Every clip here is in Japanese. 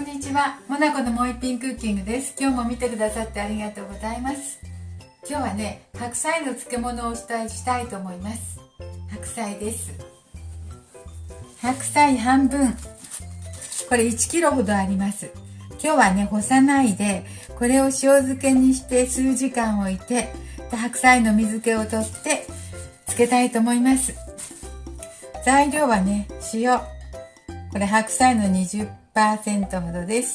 んにちは、モナコのもう一品クッキングです。今日も見てくださってありがとうございます。今日はね、白菜の漬物をしたいと思います。白菜です。白菜半分、これ1キロほどあります。今日はね、干さないで、これを塩漬けにして数時間置いて、白菜の水気を取って漬けたいと思います。材料はね、塩、これ白菜の20% ほどです。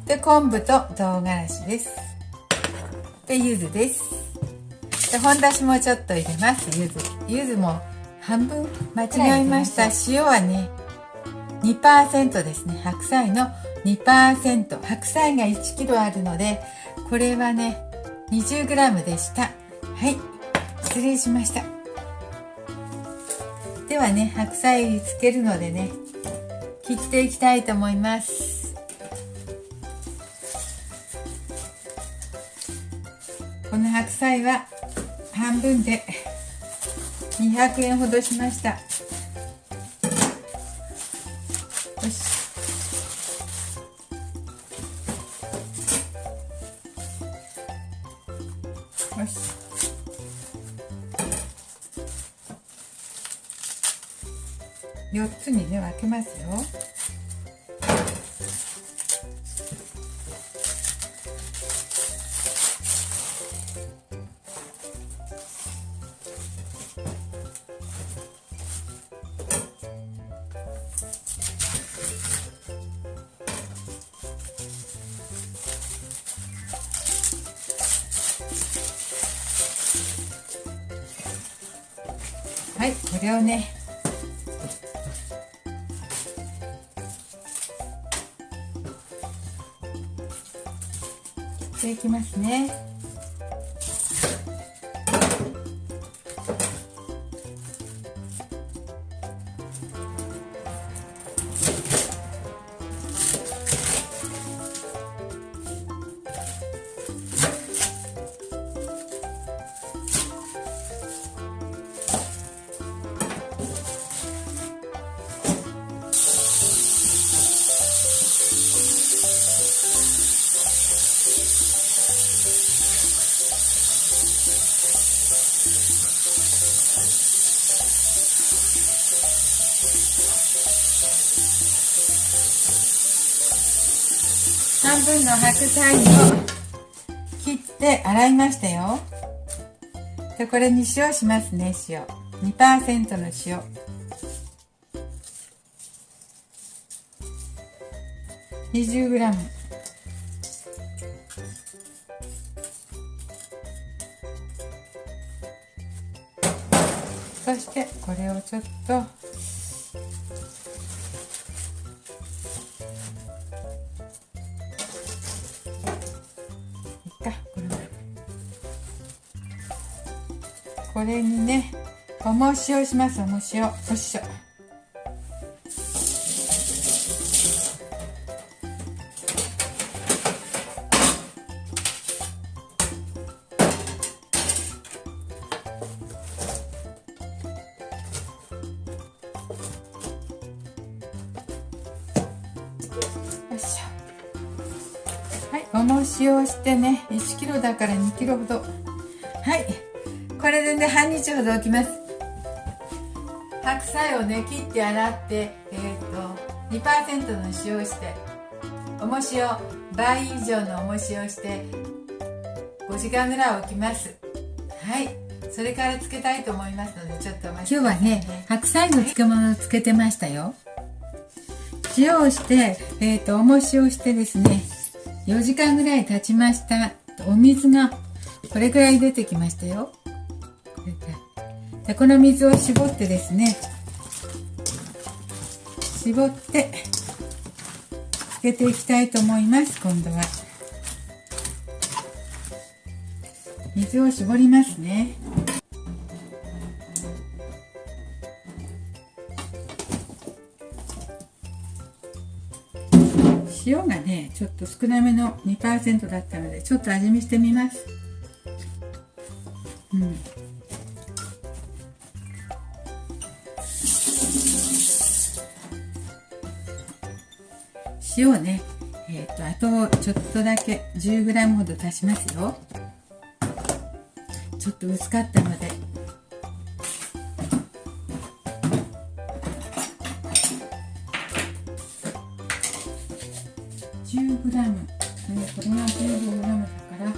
で、昆布と唐辛子です。で、柚子です。で、本だしもちょっと入れます。柚子も半分間違えました。塩はね 2% ですね。白菜の 2%。白菜が 1kg あるので、これはね 20g でした。はい、失礼しました。ではね、白菜漬けるのでね、切っていきたいと思います。この白菜は半分で200円ほどしました。よし。よし。4つにね、分けますよ。はい、これをね、切っていきますね。半分の白菜を切って洗いましたよ。で、これに塩しますね。塩 2% の塩、20g。 そしてこれをちょっとこれにね、重塩します。重塩、よいしょ。よいしょ。はい、重塩をしてね、1キロだから2キロほど。はい、これでね、半日ほど置きます。白菜をね、切って洗って、2% の塩をして、重塩、倍以上の重塩をして、5時間ぐらい置きます。はい、それから漬けたいと思いますので、ちょっとお待ちくださいね。今日はね、白菜の漬物を漬けてましたよ。塩をして、重塩をしてですね、4時間ぐらい経ちました。お水がこれくらい出てきましたよ。で、この水を絞ってですね、絞ってつけていきたいと思います。今度は水を絞りますね。塩がね、ちょっと少なめの 2% だったので、ちょっと味見してみます。塩をね、あとちょっとだけ 10g ほど足しますよ。ちょっと薄かったので。10g、これが 15g だから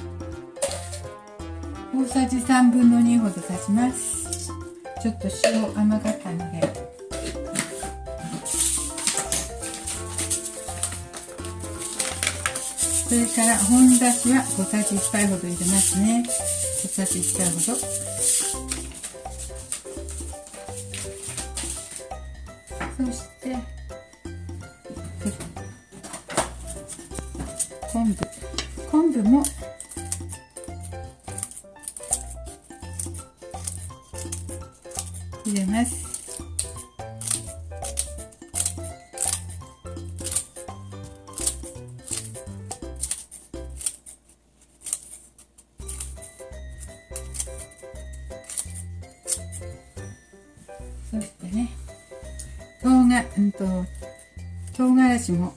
大さじ3分の2ほど足します。ちょっと塩甘かったので。それから本だしは小さじ1杯ほど入れますね。小さじ1杯ほど。そして昆布も入れます。そしてね、唐辛子も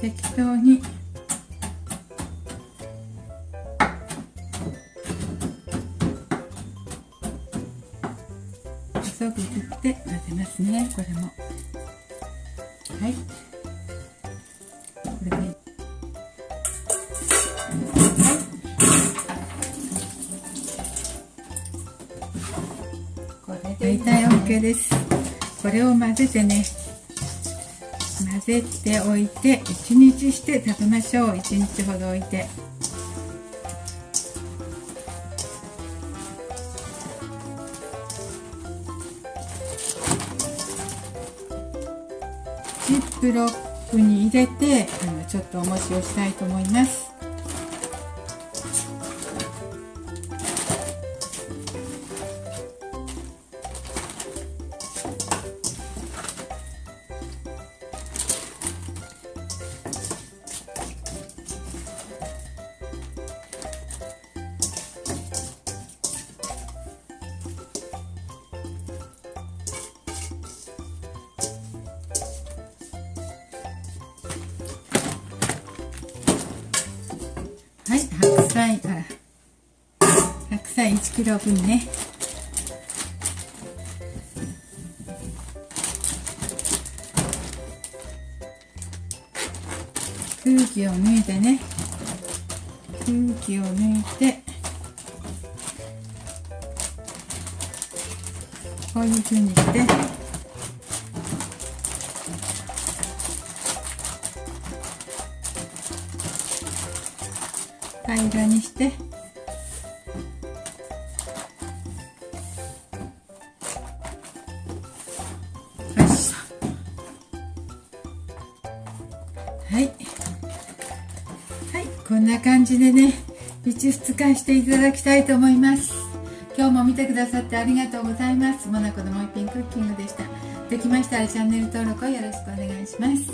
適当に細く切って混ぜますね。これもはい、これで大体 OK です。これを混ぜてね、混ぜておいて1日して食べましょう。1日ほど置いて。ジップロックに入れてちょっとおもしをしたいと思います。はい、白菜1キロ分ね。空気を抜いてね、空気を抜いて、こういう風にして平らにして、こんな感じでね、1、2日していただきたいと思います。今日も見てくださってありがとうございます。モナコのもう一品クッキングでした。できましたらチャンネル登録をよろしくお願いします。